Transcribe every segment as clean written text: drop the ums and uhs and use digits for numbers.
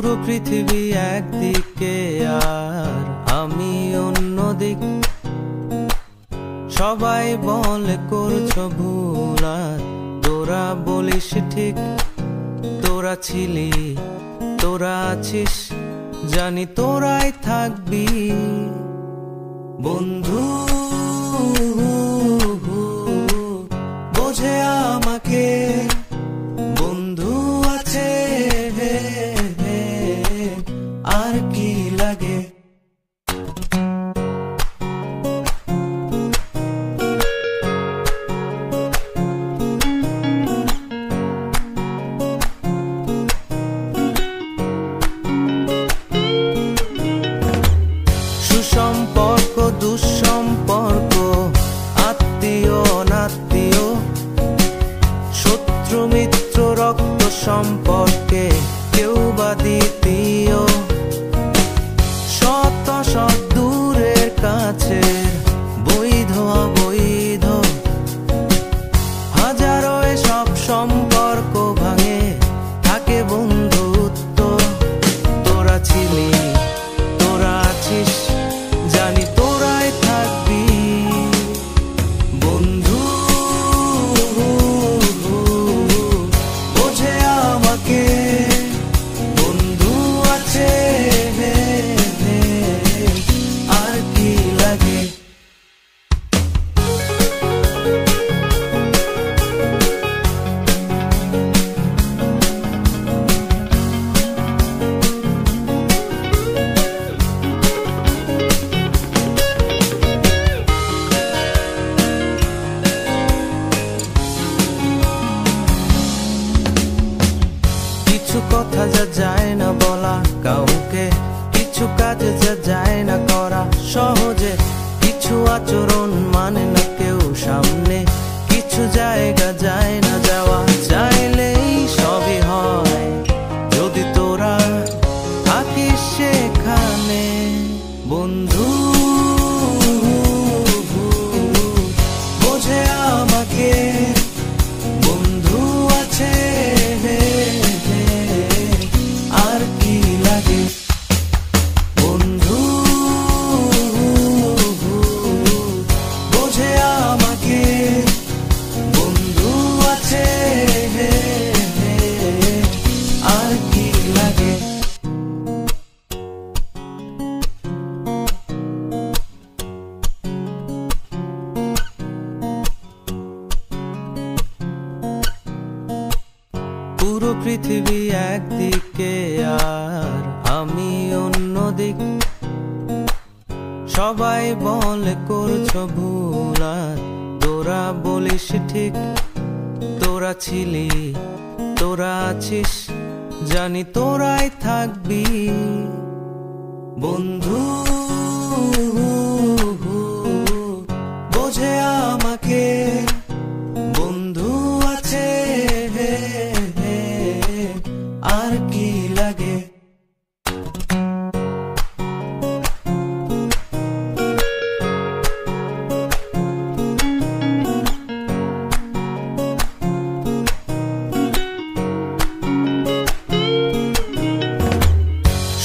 পুরো পৃথিবী একদিকে আর আমি অন্যদিক। সবাই বলে করছো ভুল আর তোরা বলিস ঠিক। তোরা ছিলি, তোরা আছিস, জানি তোরাই থাকবি। বন্ধু বোঝে আমাকে, বন্ধু আছে, আর কি লাগে। সুসম্পর্ক দুঃসম্পর্ক, আত্মীয় অনাত্মীয়, শত্রু মিত্র রক্ত সম্পর্কে কেউ বা দ্বিতীয়। শত শত দূরের কাছের, বৈধ অবৈধ, হাজারো এসব সম্পর্ক ভাঙে, থাকে বন্ধুত্ব। তোরা ছিলি, তোরা আছিস, জানি তোরাই থাকবি। বন্ধু বোঝে আমাকে, বন্ধু আছে, আর কি লাগে। কিছু কথা যা যায় না বলা কাউকে, কিছু কাজ যা যায় না করা সহজে, কিছু আচরণ মানে না কেউ সামনে, কিছু জায়গা যায় না যাওয়া, চাইলেই সবই হয় যদি তোরা থাকিস সেখানে। বন্ধু বোঝে আমাকে, বন্ধু আছে, আর কি লাগে। বন্ধু বোঝে আমাকে, বন্ধু আছে, আর কি লাগে। পুরো পৃথিবী একদিকে আর আমি অন্যদিক। সবাই বলে করছো ভুল আর তোরা বলিস ঠিক। তোরা ছিলি, তোরা আছিস, জানি তোরাই থাকবি। বন্ধু বোঝে আমাকে, বন্ধু আছে, আর কি লাগে।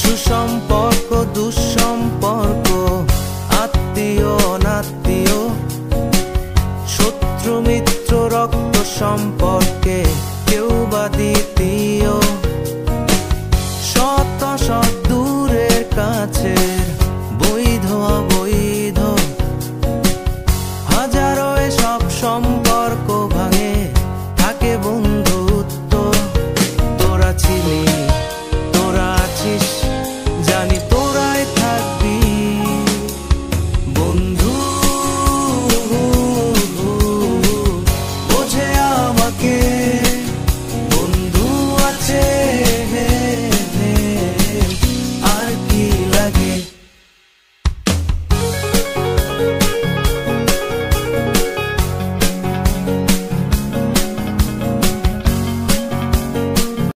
সুসম্পর্ক দুঃসম্পর্ক,